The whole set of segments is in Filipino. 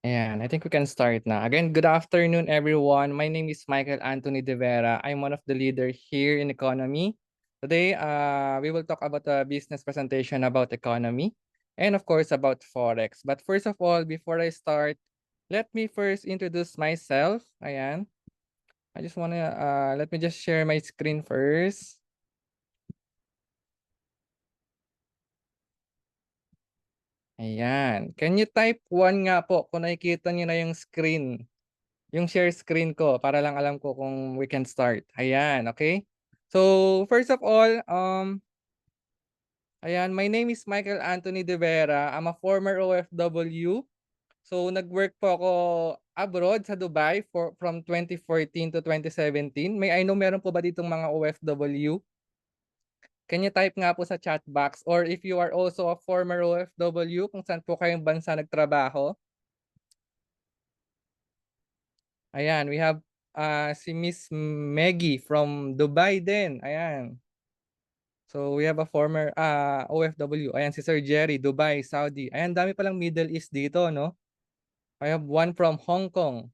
Ayan, I think we can start now. Again, good afternoon, everyone. My name is Michael Anthony De Vera. I'm one of the leaders here in economy. Today, we will talk about a business presentation about economy and of course about Forex. But first of all, before I start, let me first introduce myself. Ayan, let me just share my screen first. Ayan, can you type 1 nga po kung nakikita niyo na yung screen? Yung share screen ko para lang alam ko kung we can start. Ayan, okay? So, first of all, ayan, my name is Michael Anthony De Vera. I'm a former OFW. So, nag-work po ako abroad sa Dubai from 2014 to 2017. May I know meron po ba ditong mga OFW? Can you type nga po sa chat box? Or if you are also a former OFW, kung saan po kayong bansa nagtrabaho? Ayan, we have si Miss Maggie from Dubai din. Ayan. So we have a former OFW. Ayan si Sir Jerry, Dubai, Saudi. Ayan, dami palang Middle East dito, no? I have one from Hong Kong.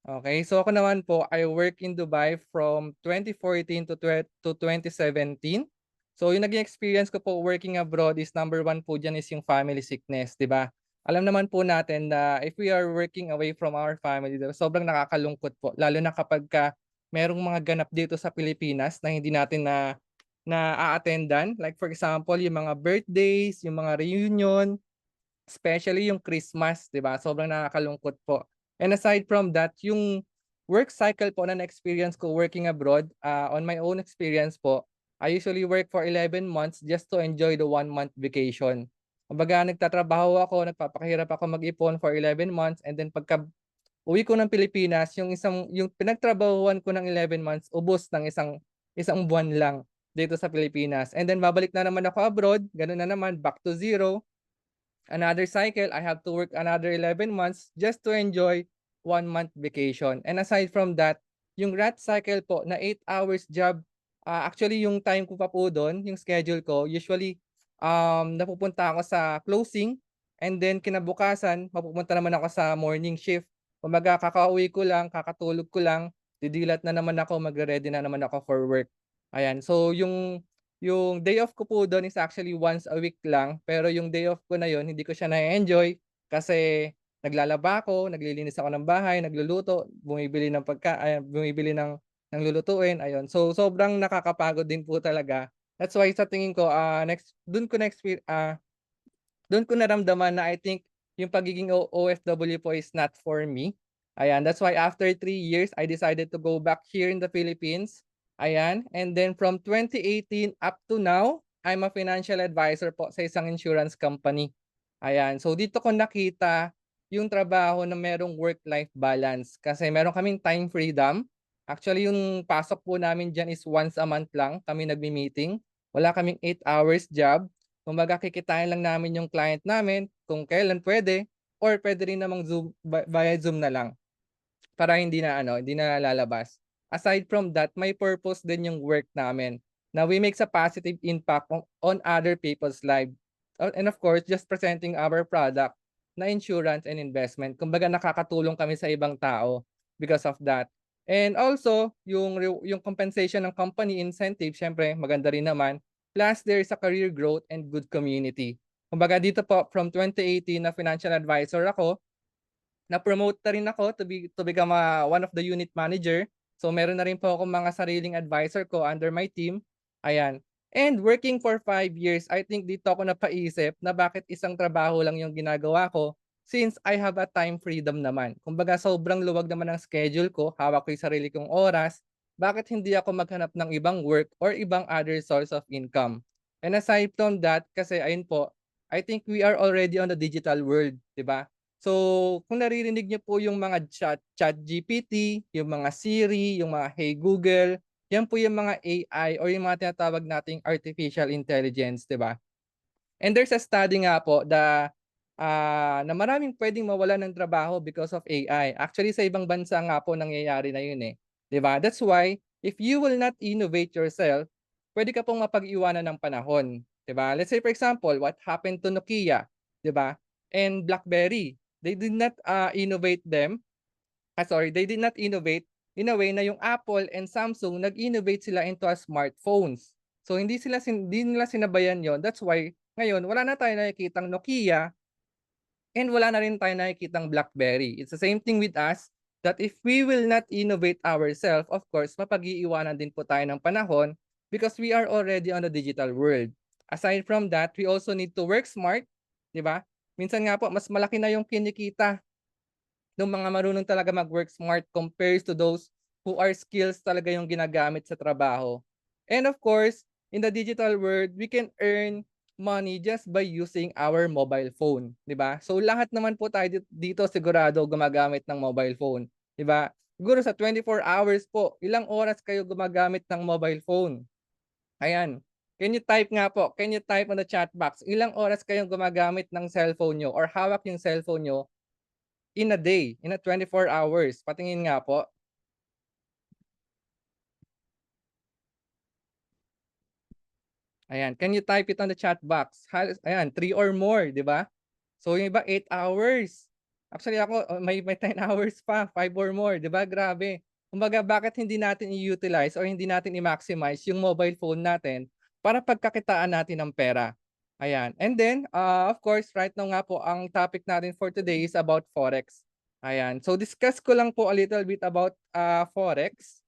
Okay, so ako naman po, I work in Dubai from 2014 to 2017. So yung naging experience ko po working abroad is number one po dyan is yung family sickness, di ba? Alam naman po natin na if we are working away from our family, diba, sobrang nakakalungkot po. Lalo na kapag merong mga ganap dito sa Pilipinas na hindi natin na a-attendan. Like for example, yung mga birthdays, yung mga reunion, especially yung Christmas, 'di ba? Sobrang nakakalungkot po. And aside from that, yung work cycle po na na-experience ko working abroad, on my own experience po, I usually work for 11 months just to enjoy the 1 month vacation. Kumbaga nagtatrabaho ako, nagpapakahirap ako mag-ipon for 11 months and then pagka uwi ko ng Pilipinas, yung pinagtrabahuan ko ng 11 months, ubos ng isang buwan lang dito sa Pilipinas. And then babalik na naman ako abroad, ganun na naman, back to zero. Another cycle, I have to work another 11 months just to enjoy 1 month vacation. And aside from that, yung rat cycle po na 8 hours job, actually yung time ko pa po doon, yung schedule ko, usually napupunta ako sa closing and then kinabukasan, mapupunta naman ako sa morning shift. Kumbaga kakauwi ko lang, kakatulog ko lang, didilat na naman ako, magre-ready na naman ako for work. Ayan, so yung day off ko po do'n is actually once a week lang, pero yung day off ko na yun hindi ko siya na-e-enjoy kasi naglalaba ako, naglilinis ako ng bahay, nagluluto, bumibili ng lulutuin, ayun. So, sobrang nakakapagod din po talaga. That's why sa tingin ko, do'n ko naramdaman na I think yung pagiging OFW po is not for me. Ayan, that's why after 3 years, I decided to go back here in the Philippines. Ayan, and then from 2018 up to now, I'm a financial advisor po sa isang insurance company. Ayan, so dito ko nakita yung trabaho na merong work-life balance kasi meron kaming time freedom. Actually, yung pasok po namin diyan is once a month lang kami nagmi-meeting. Wala kaming 8 hours job. Kumbaga kikitain lang namin yung client namin kung kailan pwede or pwede rin namang Zoom, via Zoom na lang para hindi na lalabas. Aside from that, may purpose din yung work namin na we make a positive impact on other people's life. And of course, just presenting our product na insurance and investment. Kumbaga nakakatulong kami sa ibang tao because of that. And also, yung compensation ng company incentive, syempre maganda rin naman. Plus, there is a career growth and good community. Kumbaga dito po, from 2018 na financial advisor ako, na-promote na rin ako to become one of the unit manager. So meron na rin po akong mga sariling advisor ko under my team. Ayan. And working for 5 years, I think dito ako napaisip na bakit isang trabaho lang yung ginagawa ko since I have a time freedom naman. Kumbaga sobrang luwag naman ang schedule ko, hawak ko yung sarili kong oras, bakit hindi ako maghanap ng ibang work or ibang other source of income? And aside from that, kasi ayun po, I think we are already on the digital world, di ba? So, kung naririnig niyo po yung mga ChatGPT, yung mga Siri, yung mga Hey Google, yan po yung mga AI or yung mga tinatawag nating artificial intelligence, 'di ba? And there's a study nga po na maraming pwedeng mawalan ng trabaho because of AI. Actually, sa ibang bansa nga po nangyayari na yun, eh, 'di ba? That's why if you will not innovate yourself, pwede ka pong mapag-iwanan ng panahon, 'di ba? Let's say for example, what happened to Nokia, 'di ba? And BlackBerry. They did not innovate them. They did not innovate in a way na yung Apple and Samsung nag-innovate sila into a smartphones. So hindi nila sinabayan yon. That's why ngayon wala na tayong nakikitang Nokia and wala na rin tayong nakikitang BlackBerry. It's the same thing with us that if we will not innovate ourselves, of course, mapag-iiwanan din po tayo ng panahon because we are already on the digital world. Aside from that, we also need to work smart, di ba? Minsan nga po, mas malaki na yung kinikita ng mga marunong talaga mag-work smart compares to those who are skills talaga yung ginagamit sa trabaho. And of course, in the digital world, we can earn money just by using our mobile phone, 'di ba? So lahat naman po tayo dito sigurado gumagamit ng mobile phone, 'di ba? Siguro sa 24 hours po, ilang oras kayo gumagamit ng mobile phone? Ayan. Can you type nga po? Can you type on the chat box? Ilang oras kayong gumagamit ng cellphone nyo or hawak yung cellphone nyo in a day, in a 24 hours. Patingin nga po. Ayan, can you type it on the chat box? Ayan, 3 or more, di ba? So yung iba 8 hours. Actually ako may 10 hours pa, 5 or more, di ba? Grabe. Kumbaga bakit hindi natin i-utilize or hindi natin i-maximize yung mobile phone natin para pagkakitaan natin ng pera. Ayan. And then, of course, right now nga po, ang topic natin for today is about Forex. Ayan. So discuss ko lang po a little bit about Forex.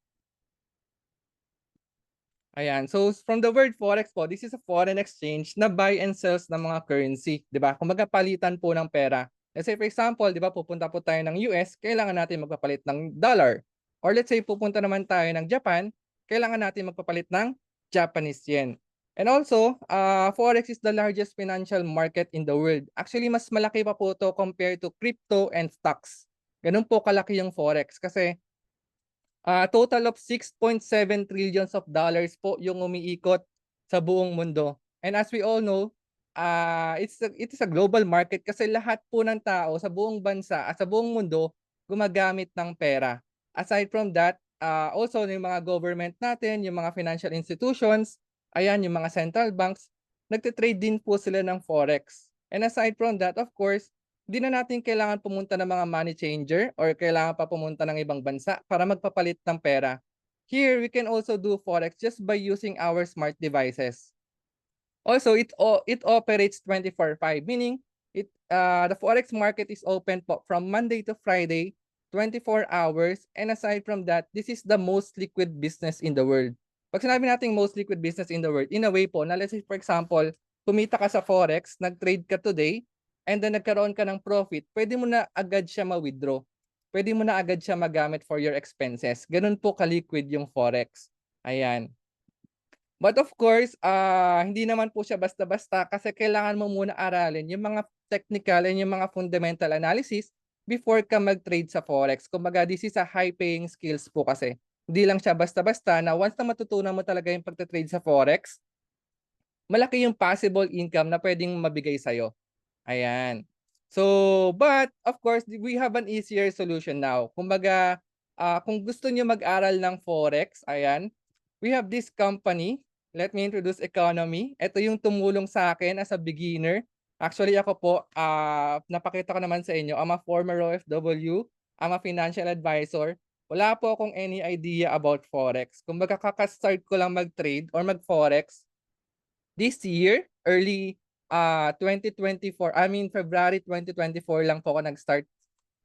Ayan. So from the word forex po, this is a foreign exchange na buy and sells ng mga currency, 'di ba? Kumbaga palitan po ng pera. Let's say for example, 'di ba, pupunta po tayo ng US, kailangan natin magpapalit ng dollar. Or let's say pupunta naman tayo ng Japan, kailangan natin magpapalit ng Japanese yen. And also, forex is the largest financial market in the world. Actually, mas malaki pa po to compared to crypto and stocks. Ganun po kalaki yung forex kasi total of 6.7 trillions of dollars po yung umiikot sa buong mundo. And as we all know, it is a global market kasi lahat po ng tao sa buong bansa at sa buong mundo gumagamit ng pera. Aside from that, also yung mga government natin, yung mga financial institutions, ayan, yung mga central banks, nagtitrade din po sila ng forex. And aside from that, of course, di na natin kailangan pumunta ng mga money changer or kailangan pa pumunta ng ibang bansa para magpapalit ng pera. Here, we can also do forex just by using our smart devices. Also, it operates 24/5, meaning the forex market is open po from Monday to Friday, 24 hours. And aside from that, this is the most liquid business in the world. Pag sinabi natin most liquid business in the world, in a way po, na let's say for example, kumita ka sa forex, nag-trade ka today, and then nagkaroon ka ng profit, pwede mo na agad siya ma-withdraw. Pwede mo na agad siya magamit for your expenses. Ganun po ka-liquid yung forex. Ayan. But of course, hindi naman po siya basta-basta kasi kailangan mo muna aralin yung mga technical and yung mga fundamental analysis before ka mag-trade sa forex. Kumbaga, this is a high-paying skills po kasi. Hindi lang siya basta-basta na once na matutunan mo talaga yung pagte-trade sa forex, malaki yung possible income na pwedeng mabigay sa'yo. Ayan. So, but of course, we have an easier solution now. Kumbaga, kung gusto niyo mag-aral ng forex, ayan, we have this company. Let me introduce Economy. Ito yung tumulong sa akin as a beginner. Actually, ako po, napakita ko naman sa inyo, I'm a former OFW, I'm a financial advisor. Wala po akong any idea about forex. Kumbaga, kakastart ko lang mag-trade or mag-forex this year, early 2024, I mean February 2024 lang po ako nag-start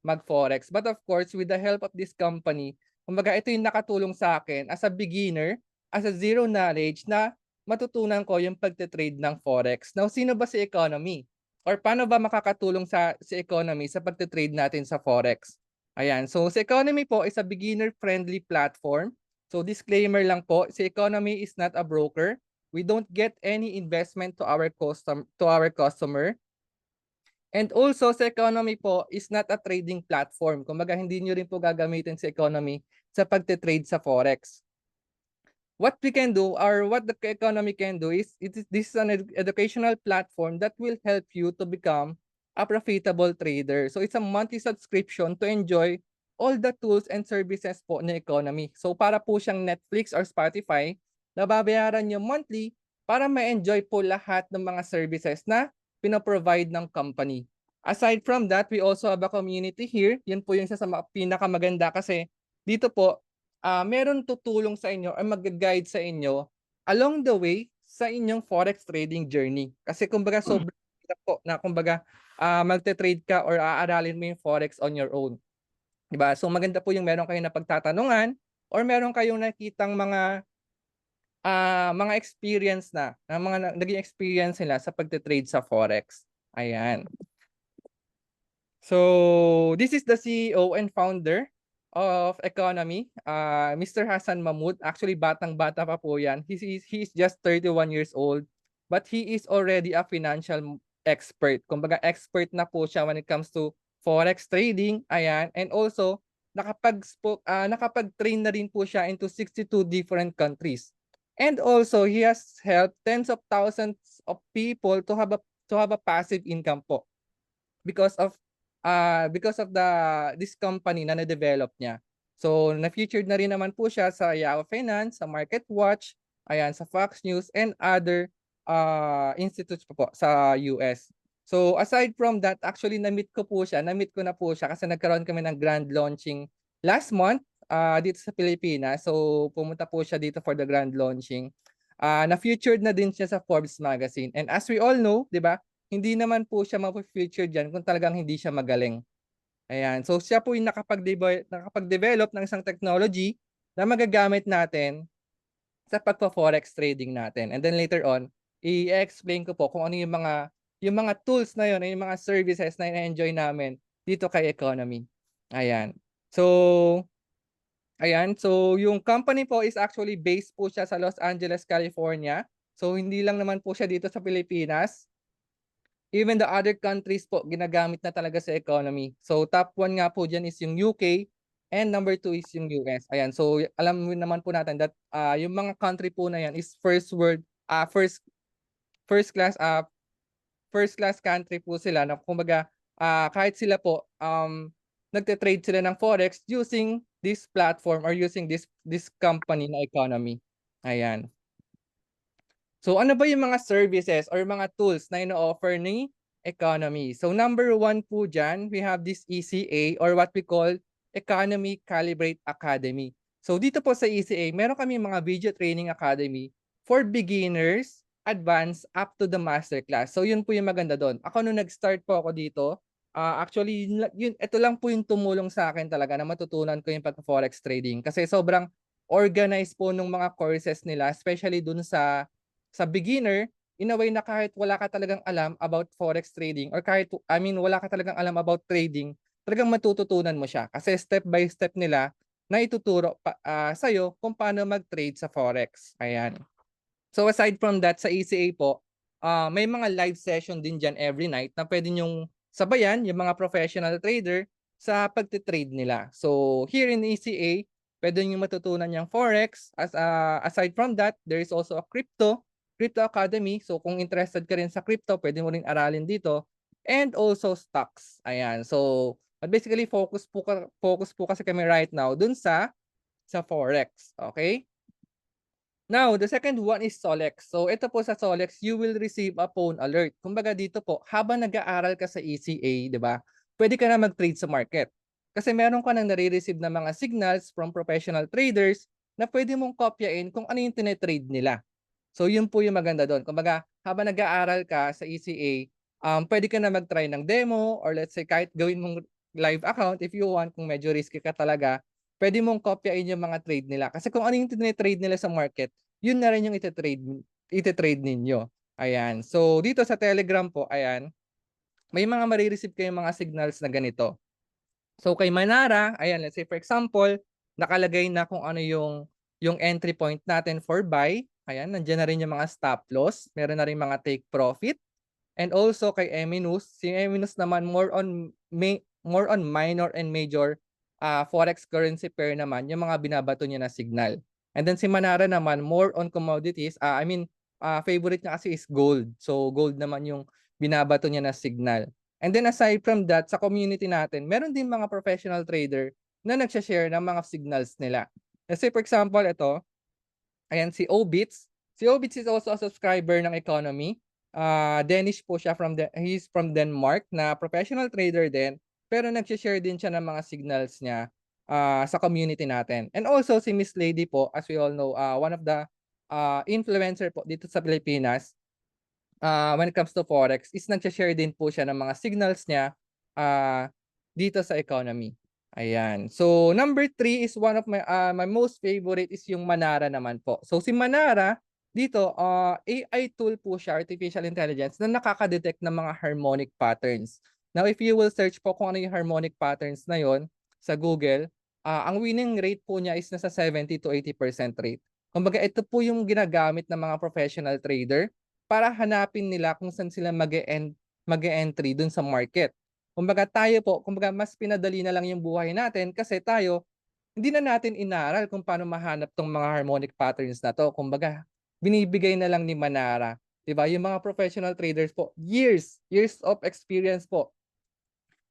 mag-forex. But of course, with the help of this company, kumbaga ito yung nakatulong sa akin as a beginner, as a zero knowledge na matutunan ko yung pagte-trade ng forex. Now, sino ba si Economy? Or paano ba makakatulong si Economy sa pagte-trade natin sa forex? Ayan, so si Economy po is a beginner-friendly platform. So disclaimer lang po, si Economy is not a broker. We don't get any investment to our customer. And also, sa Economy po is not a trading platform. Kumbaga, hindi nyo rin po gagamitin sa Economy sa pagte-trade sa Forex. What we can do or what the Economy can do is, this is an educational platform that will help you to become a profitable trader. So it's a monthly subscription to enjoy all the tools and services po ng Economy. So para po siyang Netflix or Spotify, nababayaran nyo monthly para ma-enjoy po lahat ng mga services na pinoprovide ng company. Aside from that, we also have a community here. Yun po yung isa sa pinakamaganda kasi dito po, meron tutulong sa inyo or mag-guide sa inyo along the way sa inyong forex trading journey. Kasi kumbaga sobrang hirap po na kumbaga magte-trade ka or aaralin mo yung forex on your own. Diba? So maganda po yung meron kayong napagtatanungan or meron kayong nakitang mga experience na mga naging experience nila sa pagte-trade sa forex. Ayan. So this is the CEO and founder of Economy, Mr. Hassan Mahmood. Actually, batang-bata pa po yan. He is just 31 years old, but he is already a financial expert. Kumbaga, expert na po siya when it comes to forex trading. Ayan. And also, nakapag-train na rin po siya into 62 different countries. And also, he has helped tens of thousands of people to have a passive income po because of this company na na-develop niya. So, na-featured na rin naman po siya sa Yahoo Finance, sa MarketWatch, ayan, sa Fox News, and other institutes po sa US. So, aside from that, actually, na-meet ko na po siya kasi nagkaroon kami ng grand launching last month dito sa Pilipinas. So, pumunta po siya dito for the grand launching. Na-featured na din siya sa Forbes magazine. And as we all know, di ba, hindi naman po siya ma-feature dyan kung talagang hindi siya magaling. Ayan. So siya po yung nakapag-develop ng isang technology na magagamit natin sa pagpa-forex trading natin. And then later on, i-explain ko po kung ano yung mga tools na yun, yung mga services na i-enjoy namin dito kay Economy. Ayan. So yung company po is actually based po siya sa Los Angeles, California. So hindi lang naman po siya dito sa Pilipinas. Even the other countries po, ginagamit na talaga sa economy. So top 1 nga po dyan is yung UK and number 2 is yung US. Ayan, so alam mo naman po natin that yung mga country po na yan is first class first class country po sila na kumbaga kahit sila po nagte-trade sila ng forex using this platform or using this company na economy. Ayan. So ano ba yung mga services or mga tools na ino-offer ni Economy? So number 1 po dyan, we have this ECA or what we call Economy Calibrate Academy. So dito po sa ECA, meron kami mga video training academy for beginners, advanced, up to the masterclass. So yun po yung maganda doon. Ako nung nag-start po ako dito, actually, ito lang po yung tumulong sa akin talaga na matutunan ko yung pag-forex trading. Kasi sobrang organized po nung mga courses nila, especially dun sa beginner, in a way na kahit wala ka talagang alam about forex trading or wala ka talagang alam about trading, talagang matututunan mo siya kasi step by step nila na ituturo sa'yo kung paano mag-trade sa forex. Ayan. So aside from that, sa ECA po, may mga live session din dyan every night na pwede nyong sabayan yung mga professional trader sa pagtitrade nila. So here in ECA, pwede nyo matutunan yung forex. Aside from that, there is also a crypto academy. So kung interested ka rin sa crypto, pwede mo rin aralin dito. And also stocks. Ayan. So basically focus po kasi kami right now dun sa forex. Okay? Now, the second one is Solex. So ito po sa Solex, you will receive a phone alert. Kumbaga dito po, habang nag-aaral ka sa ECA, 'di ba? Pwede ka na mag-trade sa market. Kasi meron ka nang nare-receive na mga signals from professional traders na pwede mong kopyain kung ano yung tinetrade nila. So yun po yung maganda doon. Kumbaga, habang nag-aaral ka sa ECA, pwede ka na mag-try ng demo or let's say kahit gawin mong live account if you want, kung medyo risky ka talaga, pwede mong kopyain yung mga trade nila. Kasi kung ano yung trade nila sa market, yun na rin yung ite-trade ninyo. Ayan. So dito sa Telegram po, ayan, may mga marireceive kayong mga signals na ganito. So kay Manara, ayan, let's say for example, nakalagay na kung ano yung entry point natin for buy. Ayan, nandiyan na rin yung mga stop loss. Meron na rin mga take profit. And also kay Eminus, si Eminus naman more on minor and major forex currency pair naman, yung mga binabato niya na signal. And then si Manara naman more on commodities. Favorite niya kasi is gold. So gold naman yung binabato niya na signal. And then aside from that, sa community natin, meron din mga professional trader na nagsha-share ng mga signals nila. Let's say for example, ito, ayan si Obits. Si Obits is also a subscriber ng Economy. Danish po siya he's from Denmark na professional trader din, pero nagse-share din siya ng mga signals niya sa community natin. And also si Miss Lady po, as we all know, one of the influencer po dito sa Pilipinas when it comes to forex is nagse-share din po siya ng mga signals niya ah, dito sa economy. Ayan. So number 3 is one of my most favorite is yung Manara naman po. So si Manara dito AI tool po siya, artificial intelligence na nakaka-detect ng mga harmonic patterns. Now if you will search po kung ano yung harmonic patterns na yon sa Google, ang winning rate po niya is nasa 70 to 80% rate. Kumbaga ito po yung ginagamit ng mga professional trader para hanapin nila kung saan sila mag-e-entry dun sa market. Kumbaga tayo po, kumbaga mas pinadali na lang yung buhay natin kasi tayo hindi na natin inaral kung paano mahanap tong mga harmonic patterns na to. Kumbaga binibigay na lang ni Manara, 'di ba? Yung mga professional traders po, years of experience po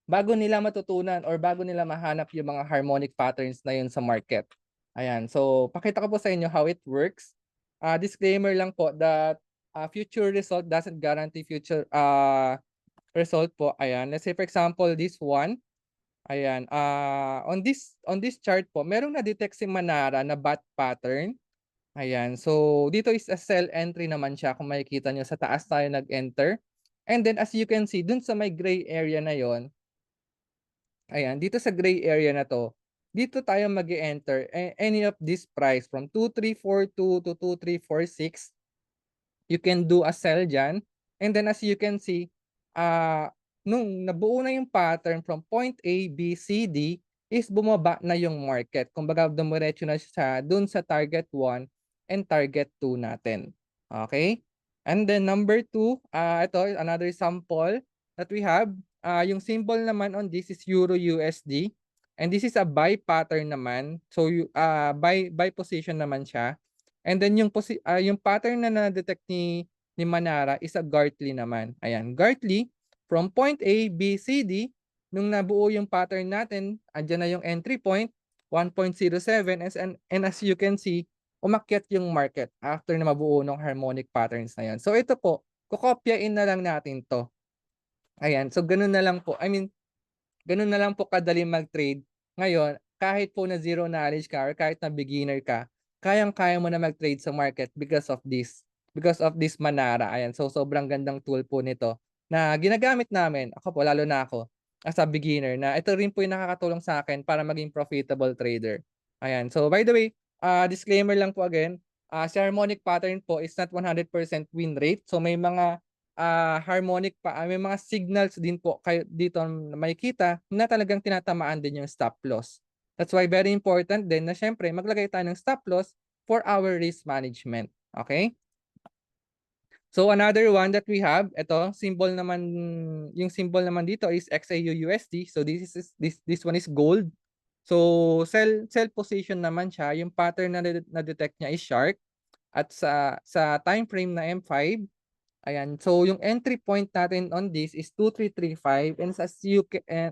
bago nila matutunan or bago nila mahanap yung mga harmonic patterns na yun sa market. Ayan. So, pakita ko po sa inyo how it works. Disclaimer lang po that future result doesn't guarantee future result po. Ayan. Let's say for example, this one. Ayan. On this chart po, merong na-detect si Manara na bat pattern. Ayan. So, dito is a sell entry naman siya. Kung makikita nyo, sa taas tayo nag-enter. And then, as you can see, dun sa may gray area na yon, ayan, dito sa gray area na 'to, dito tayo mag-e-enter any of this price from 2342 to 2346. You can do a sell diyan. And then as you can see, ah, nung nabuo na yung pattern from point A, B, C, D is bumaba na yung market. Kumbaga dumiretso na siya dun sa target 1 and target 2 natin. Okay? And then number 2, ito another sample that we have. Yung symbol naman on this is Euro USD. And this is a buy pattern naman. So buy position naman siya. And then yung pattern na na-detect ni Manara is a Gartley naman. Ayan, Gartley from point A, B, C, D, nung nabuo yung pattern natin, andyan na yung entry point, 1.07 and as you can see, umakyat yung market after na mabuo ng harmonic patterns na yan. So ito po, kukopyain na lang natin to. Ayan, so ganun na lang po. I mean, ganun na lang po kadali mag-trade. Ngayon, kahit po na zero knowledge ka or kahit na beginner ka, kayang-kaya mo na mag-trade sa market because of this. Because of this Manara. Ayan, so sobrang gandang tool po nito na ginagamit namin. Ako po, lalo na ako as a beginner na ito rin po yung nakakatulong sa akin para maging profitable trader. Ayan, so by the way, disclaimer lang po again, si harmonic pattern po is not 100% win rate. So may mga harmonic pa, may mga signals din po kayo dito na makikita na talagang tinatamaan din yung stop loss. That's why very important din na syempre maglagay tayo ng stop loss for our risk management. Okay? So another one that we have, ito, symbol naman, yung symbol naman dito is XAUUSD. So this one is gold. So sell position naman siya. Yung pattern na detect niya is shark at sa time frame na M5. Ayan. So yung entry point natin on this is 2335 and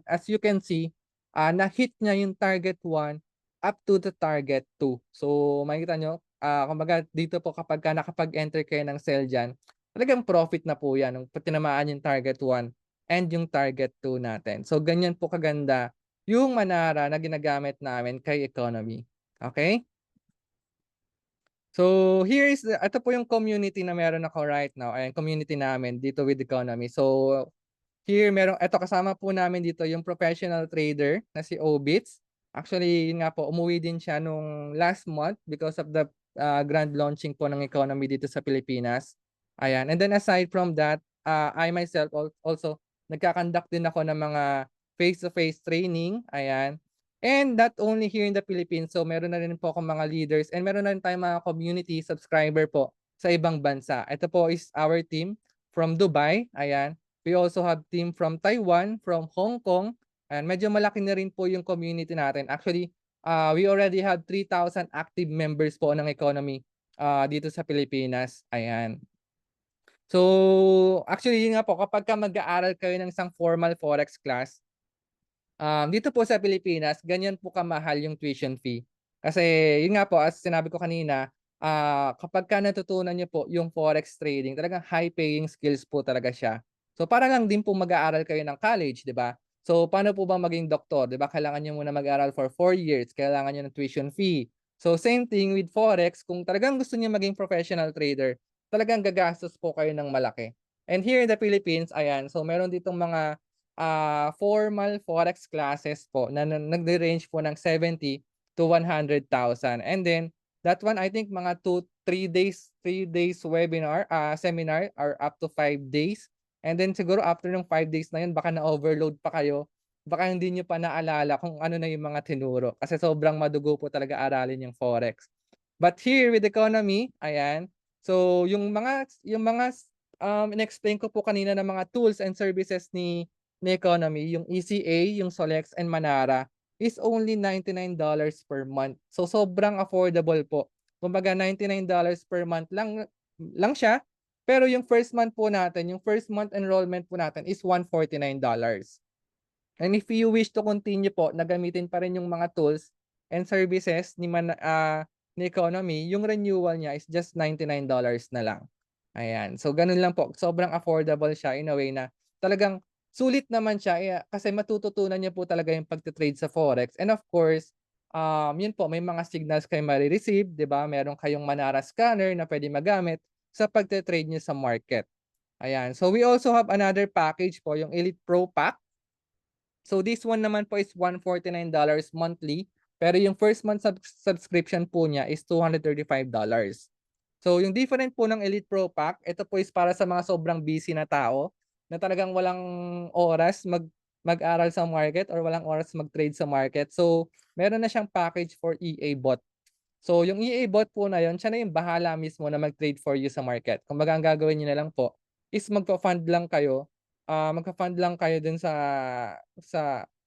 as you can see, na-hit niya yung target 1 up to the target 2. So makikita nyo, kumbaga dito po kapag nakapag-enter kayo ng sell dyan, talagang profit na po yan nung tinamaan yung target 1 and yung target 2 natin. So ganyan po kaganda yung Manara na ginagamit namin kay economy. Okay? So, ito po yung community na meron ako right now. Ayan, community namin dito with economy. So, ito kasama po namin dito yung professional trader na si Obits. Actually, yun nga po, umuwi din siya nung last month because of the grand launching po ng economy dito sa Pilipinas. Ayan. And then aside from that, I myself also nagkakandak din ako ng mga face-to-face training. Ayan. And not only here in the Philippines, so meron na rin po akong mga leaders and meron na rin tayong mga community subscriber po sa ibang bansa. Ito po is our team from Dubai. Ayan. We also have team from Taiwan, from Hong Kong. And medyo malaki na rin po yung community natin. Actually, we already have 3,000 active members po ng economy dito sa Pilipinas. Ayan. So, actually, yun nga po, kapag mag-aaral kayo ng isang formal forex class, dito po sa Pilipinas, ganyan po kamahal yung tuition fee. Kasi yun nga po, as sinabi ko kanina, kapagka natutunan niyo po yung forex trading, talagang high paying skills po talaga siya. So, para lang din po mag-aaral kayo ng college, 'di ba? So, paano po ba maging doktor, 'di ba? Kailangan niyo muna mag-aral for 4 years, kailangan niyo ng tuition fee. So, same thing with forex, kung talagang gusto niyo maging professional trader, talagang gagastos po kayo ng malaki. And here in the Philippines, ayan, so meron ditong mga formal forex classes po na nagre-range po ng 70 to 100,000. And then that one, I think mga 3 days webinar, seminar, or up to 5 days. And then siguro after ng 5 days na yun, baka na-overload pa kayo. Baka hindi nyo pa naalala kung ano na yung mga tinuro. Kasi sobrang madugo po talaga aralin yung Forex. But here with economy, ayan. So yung mga in-explain ko po kanina ng mga tools and services ni economy, yung ECA, yung Solex and Manara, is only $99 per month. So, sobrang affordable po. Kumbaga $99 per month lang lang siya, pero yung first month po natin, yung first month enrollment po natin is $149. And if you wish to continue po na gamitin pa rin yung mga tools and services ni economy, yung renewal niya is just $99 na lang. Ayan. So, ganun lang po. Sobrang affordable siya in a way na talagang sulit naman siya kasi matututunan niyo po talaga yung pagte-trade sa Forex. And of course, yun po, may mga signals kayo mare-receive, 'di ba? Meron kayong Manara scanner na pwede magamit sa pagte-trade niyo sa market. Ayan. So, we also have another package po, yung Elite Pro Pack. So this one naman po is $149 monthly, pero yung first month subscription po niya is $235. So yung different po ng Elite Pro Pack, ito po is para sa mga sobrang busy na tao na talagang walang oras mag-aral sa market or walang oras mag-trade sa market. So meron na siyang package for EA bot. So yung EA bot po na yon, siya na yung bahala mismo na mag-trade for you sa market. Kumbaga ang gagawin niyo na lang po is magfa-fund lang kayo, magfa-fund lang kayo dun sa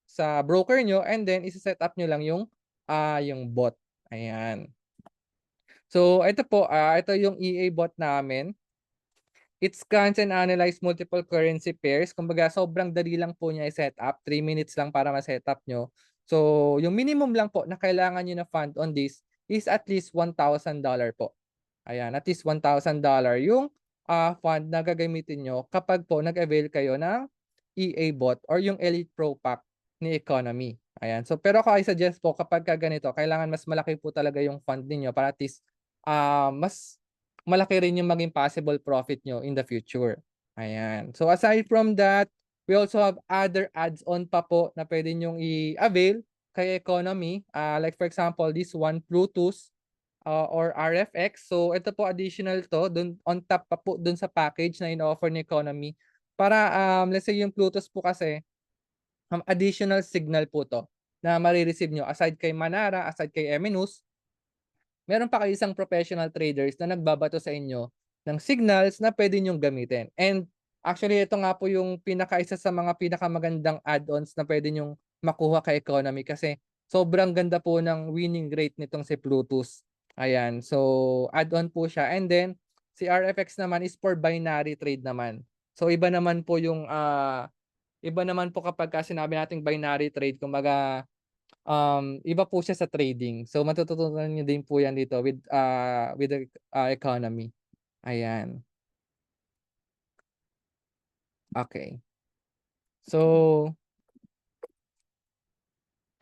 sa broker niyo, and then ise-set up niyo lang yung bot, ayan. So ito po, ito yung EA bot namin. It scans and analyze multiple currency pairs. Kumbaga sobrang dali lang po niya i-set up, 3 minutes lang para ma-set up niyo. So yung minimum lang po na kailangan niyo na fund on this is at least $1,000 po. Ayan, at least $1,000 yung, fund na gagamitin niyo kapag po nag-avail kayo ng EA bot or yung Elite Pro Pack ni Economy. Ayan, so pero ako i-suggest po kapagka ganito, kailangan mas malaki po talaga yung fund ninyo para at least, mas malaki rin yung maging possible profit nyo in the future. Ayan. So aside from that, we also have other ads-on pa po na pwede nyong i-avail kay Economy. Like for example, this one, Bluetooth, or RFX. So ito po additional to, dun, on top pa po dun sa package na in-offer ni Economy. Para let's say yung Bluetooth po kasi, additional signal po to na marireceive nyo aside kay Manara, aside kay Eminus, meron pa kayo isang professional traders na nagbabato sa inyo ng signals na pwede niyong gamitin. And actually, ito nga po yung isa sa mga pinakamagandang add-ons na pwede niyong makuha kay Economy kasi sobrang ganda po ng winning rate nitong si Bluetooth. Ayan, so add-on po siya. And then, si RFX naman is for binary trade naman. So iba naman po kapag sinabi nating binary trade, kumbaga iba po siya sa trading. So matututunan niyo din po 'yan dito with the, economy. Ayan, okey. So,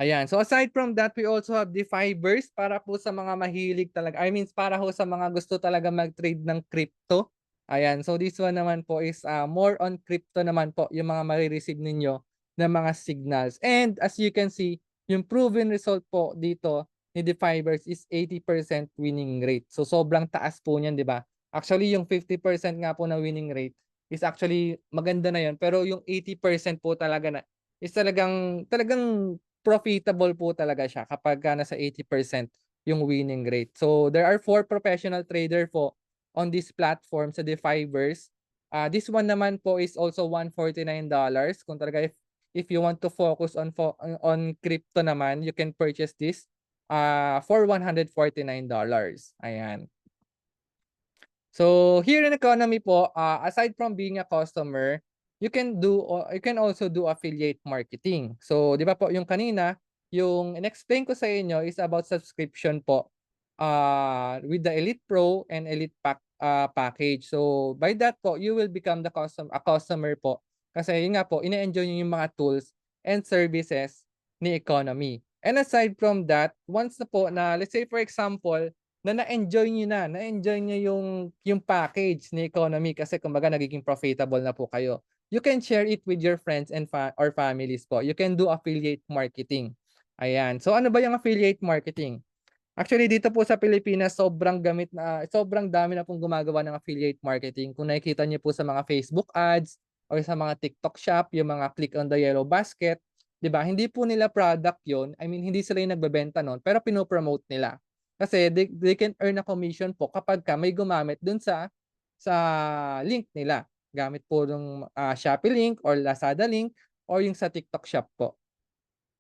ayan. So aside from that, we also have the Fibers para po sa mga mahilig talaga, I mean para ho sa mga gusto talaga mag-trade ng crypto. Ayan, so this one naman po is, more on crypto naman po yung mga mare-receive ninyo na mga signals. And as you can see, yung proven result po dito ni the Fibers is 80% winning rate. So sobrang taas po niyan, 'di ba? Actually yung 50% nga po na winning rate is actually maganda na 'yon, pero yung 80% po talaga na is talagang talagang profitable po talaga siya kapagka nasa 80% yung winning rate. So there are 4 professional trader po on this platform sa Defibers. This one naman po is also $149. Kung talaga if you want to focus on crypto naman, you can purchase this for $149. Ayan. So here in economy po, aside from being a customer, you can also do affiliate marketing. So 'di ba po yung kanina, yung in-explain ko sa inyo is about subscription po. with the Elite Pro and Elite package. So by that po, you will become a customer po. Kasi yun nga po, ine-enjoy niyo yung mga tools and services ni economy. And aside from that, once na po na let's say for example, na na-enjoy niyo na-enjoy niyo yung package ni economy kasi kumbaga nagiging profitable na po kayo. You can share it with your friends and or families po. You can do affiliate marketing. Ayan. So ano ba yung affiliate marketing? Actually, dito po sa Pilipinas, sobrang dami na pong gumagawa ng affiliate marketing. Kung nakikita niyo po sa mga Facebook ads or sa mga TikTok shop, yung mga click on the yellow basket, 'di ba? Hindi po nila product 'yon. I mean, hindi sila yung nagbebenta nun, pero pino-promote nila. Kasi they can earn a commission po kapag may gumamit dun sa link nila. Gamit po ng Shopee link or Lazada link or yung sa TikTok shop po.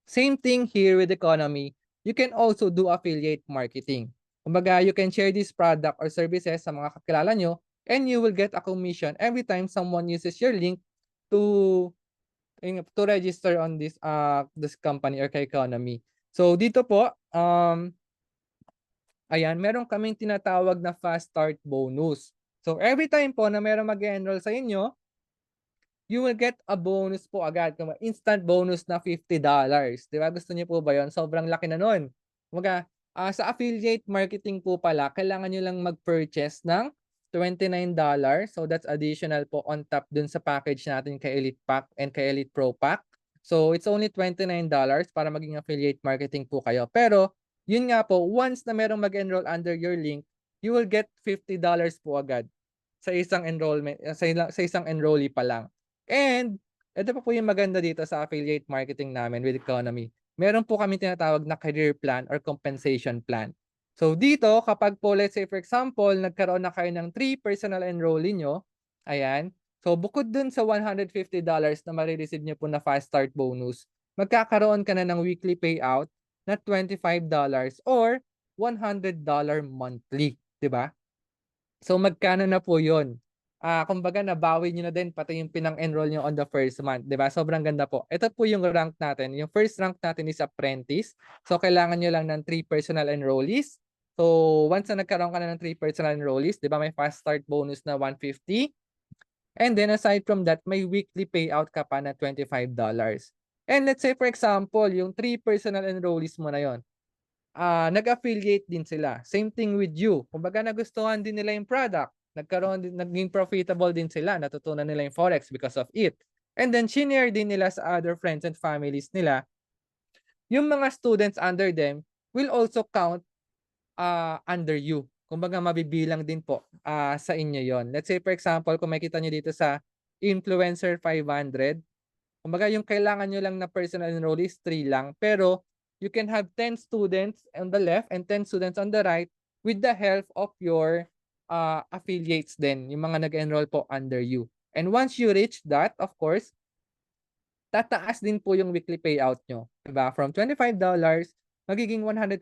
Same thing here with economy. You can also do affiliate marketing. Kumbaga, you can share this product or services sa mga kakilala nyo and you will get a commission every time someone uses your link to register on this company or kay economy. So dito po, ayan, meron kaming tinatawag na fast start bonus. So every time po na meron mag-enroll sa inyo, you will get a bonus po agad, instant bonus na $50. 'Di ba, gusto niyo po ba 'yun? Sobrang laki na nun. Kumbaga, sa affiliate marketing po pala, kailangan niyo lang mag-purchase ng $29. So that's additional po on top dun sa package natin kay Elite Pack and kay Elite Pro Pack. So it's only $29 para maging affiliate marketing po kayo. Pero yun nga po, once na merong mag-enroll under your link, you will get $50 po agad sa isang enrollment, sa isang enrollee pa lang. And ito pa po yung maganda dito sa affiliate marketing namin with economy. Meron po kami tinatawag na career plan or compensation plan. So dito, kapag po let's say for example, nagkaroon na kayo ng 3 personal enrollee nyo, ayan, so bukod dun sa $150 na marireceive nyo po na fast start bonus, magkakaroon ka na ng weekly payout na $25 or $100 monthly, 'di ba? So magkano na po 'yun? Kumbaga nabawi niyo na din pati yung pinang-enroll niyo on the first month, 'di ba? Sobrang ganda po. Ito po yung rank natin. Yung first rank natin is apprentice. So kailangan niyo lang ng 3 personal enrollees. So once na nagkaroon ka na ng 3 personal enrollees, 'di ba may fast start bonus na 150. And then aside from that, may weekly payout ka pa na $25. And let's say for example, yung 3 personal enrollees mo na 'yon, nag-affiliate din sila. Same thing with you. Kumbaga nagustuhan din nila yung product. Naging profitable din sila. Natutunan nila yung Forex because of it. And then, shinare din nila sa other friends and families nila. Yung mga students under them will also count under you. Kumbaga, mabibilang din po sa inyo yon. Let's say, for example, kung makita nyo dito sa Influencer 500, kumbaga yung kailangan nyo lang na personal enrollees 3 lang, pero you can have 10 students on the left and 10 students on the right with the help of your affiliates din, yung mga nag-enroll po under you. And once you reach that, of course, tataas din po yung weekly payout nyo. Diba? From $25, magiging $125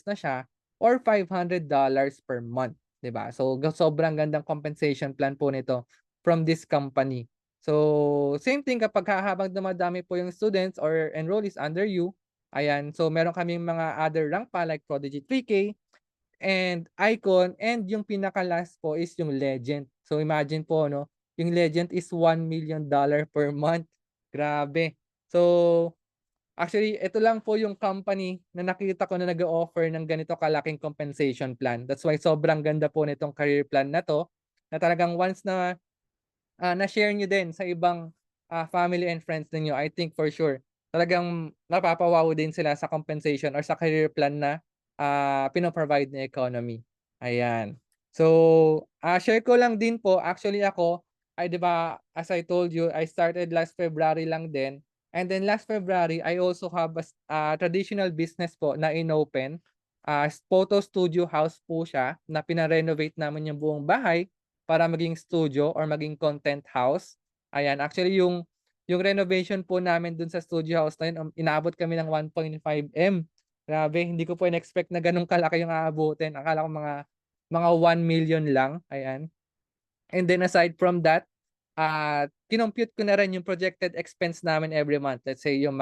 na siya or $500 per month. Diba? So, sobrang gandang compensation plan po nito from this company. So, same thing kapag habang dumadami po yung students or enrollees under you, ayan, so meron kaming mga other rank pa like Prodigy 3K and Icon, and yung pinaka-last po is yung Legend. So, imagine po, no, yung Legend is $1 million per month. Grabe. So, actually, ito lang po yung company na nakita ko na nag-o-offer ng ganito kalaking compensation plan. That's why sobrang ganda po nitong career plan na 'to, na talagang once na, na-share niyo din sa ibang, family and friends ninyo, I think for sure talagang napapawaw din sila sa compensation or sa career plan na, pino-provide ni economy. Ayan. So, share ko lang din po, actually ako ay 'di ba, as I told you, I started last February lang din. And then last February, I also have a traditional business po na inopen. Photo studio house po siya na pina-renovate namin yung buong bahay para maging studio or maging content house. Ayan, actually yung renovation po namin dun sa studio house na yun, inaabot kami ng 1.5 M. Grabe, hindi ko po in-expect na ganun kalaki yung aabutin. Akala ko mga 1 million lang, ayan. And then aside from that, kinompute ko na rin yung projected expense namin every month. Let's say yung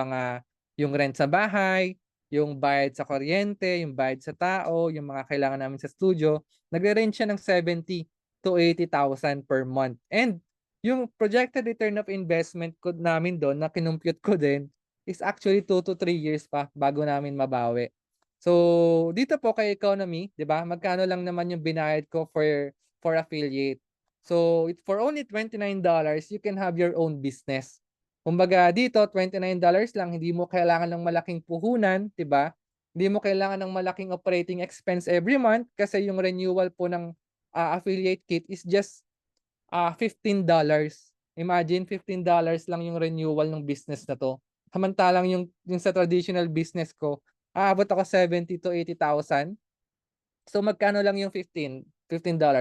rent sa bahay, yung bayad sa kuryente, yung bayad sa tao, yung mga kailangan namin sa studio, nagre-range siya ng 70 to 80,000 per month. And yung projected return of investment ko namin doon na kinumpute ko din is actually 2 to 3 years pa bago namin mabawi. So, dito po kay Economy, 'di ba? Magkano lang naman yung binayad ko for affiliate. So, for only $29, you can have your own business. Kumbaga dito $29 lang, hindi mo kailangan ng malaking puhunan, 'di ba? Hindi mo kailangan ng malaking operating expense every month kasi yung renewal po ng affiliate kit is just $15. Imagine $15 lang yung renewal ng business na 'to. Samantalang yung sa traditional business ko, aabot ako 70 to 80,000. So magkano lang yung $15?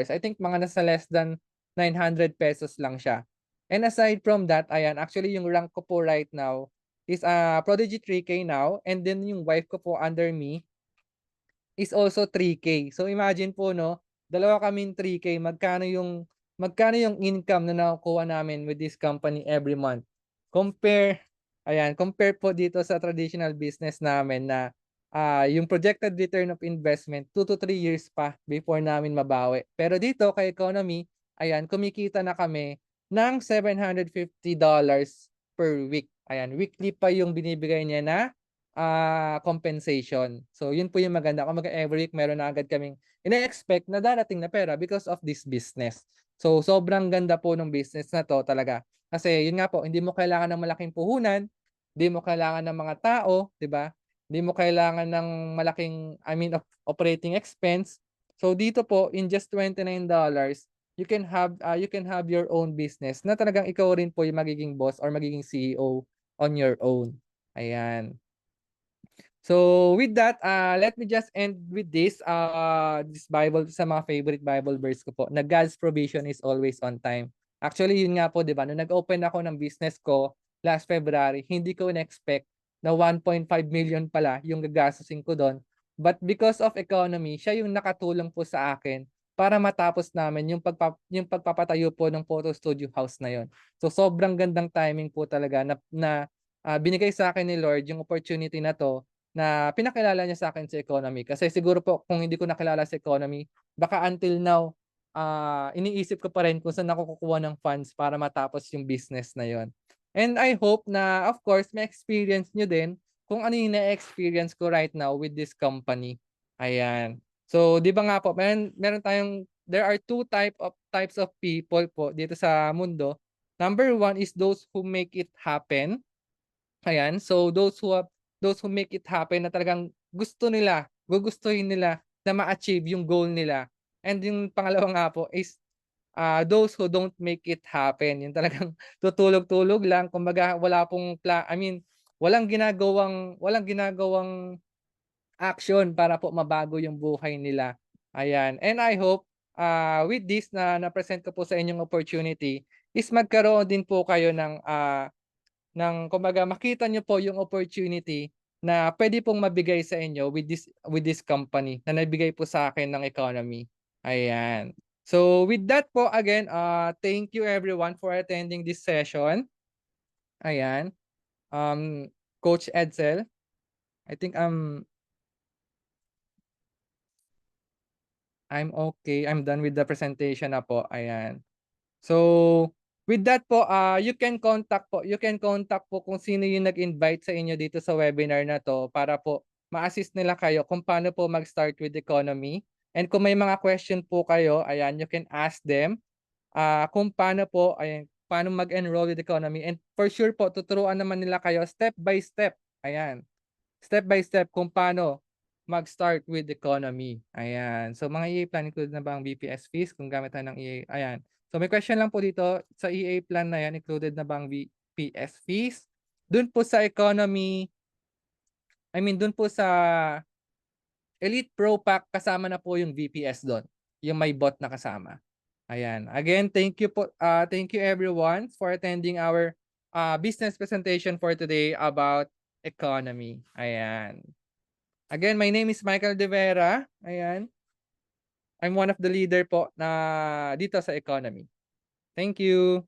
I think mga nasa less than ₱900 lang siya. And aside from that, ayan, actually yung rank ko po right now is Prodigy 3K now, and then yung wife ko po under me is also 3K. So imagine po 'no, dalawa kaming 3K, magkano yung income na nakukuha namin with this company every month. Compare compare po dito sa traditional business namin na, yung projected return of investment 2 to 3 years pa before namin mabawi. Pero dito kay Economy, ayan, kumikita na kami ng $750 per week. Ayan, weekly pa yung binibigay niya na compensation. So yun po yung maganda, kumbaga every week meron na agad kaming ine-expect na darating na pera because of this business. So sobrang ganda po ng business na 'to talaga. Kasi yun nga po, hindi mo kailangan ng malaking puhunan, hindi mo kailangan ng mga tao, 'di ba? Hindi mo kailangan ng malaking, I mean, operating expense. So dito po in just $29, you can have your own business na talagang ikaw rin po yung magiging boss or magiging CEO on your own. Ayan. So with that, let me just end with this Bible sa mga favorite Bible verse ko po, na God's provision is always on time. Actually, yun nga po, 'di ba, nung nag-open ako ng business ko last February, hindi ko in-expect na 1.5 million pala yung gagastusin ko do'n. But because of Economy, siya yung nakatulong po sa akin para matapos namin yung pagpapatayo po ng photo studio house na yon. So sobrang gandang timing po talaga na binigay sa akin ni Lord yung opportunity na 'to, na pinakilala niya sa akin si Economy. Kasi siguro po kung hindi ko nakilala si Economy, baka until now, iniisip ko pa rin kung saan ako kukuha ng funds para matapos yung business na yon. And I hope na, of course, ma-experience niyo din kung ano yung na-experience ko right now with this company. Ayan. So, 'di ba nga po, meron tayong there are two types of people po dito sa mundo. Number one is those who make it happen. Ayan, so those who make it happen na talagang gusto nila, gugustuhin nila na ma-achieve yung goal nila. And yung pangalawa nga po is, those who don't make it happen, yung talagang tutulog-tulog lang, kumbaga wala pong I mean, walang ginagawang action para po mabago yung buhay nila. Ayan, and I hope, with this na na-present ko po sa inyong opportunity is magkaroon din po kayo ng kumbaga makita niyo po yung opportunity na puwede pong mabigay sa inyo with this company na nabigay po sa akin ng Economy. Ayan. So with that po again, thank you everyone for attending this session. Ayan. Coach Edsel, I think I'm okay. I'm done with the presentation na po. Ayan. So, with that po, you can contact po kung sino yung nag-invite sa inyo dito sa webinar na 'to para po ma-assist nila kayo kung paano po mag-start with Economy. And kung may mga question po kayo, ayan, you can ask them, kung paano mag-enroll with Economy. And for sure po, tuturuan naman nila kayo step by step, ayan, step by step kung paano mag-start with Economy. Ayan. So mga EA plan include na ba ang BPS fees kung gamit tayo ng EA? Ayan. So may question lang po dito, sa EA plan na yan, included na ba ang BPS fees? Dun po sa Economy, I mean dun po sa Elite Pro Pack, kasama na po yung VPS dun, yung may bot na kasama. Ayan. Again, thank you everyone for attending our business presentation for today about Economy. Ayan. Again, my name is Michael De Vera. Ayan. I'm one of the leader po na dito sa Economy. Thank you.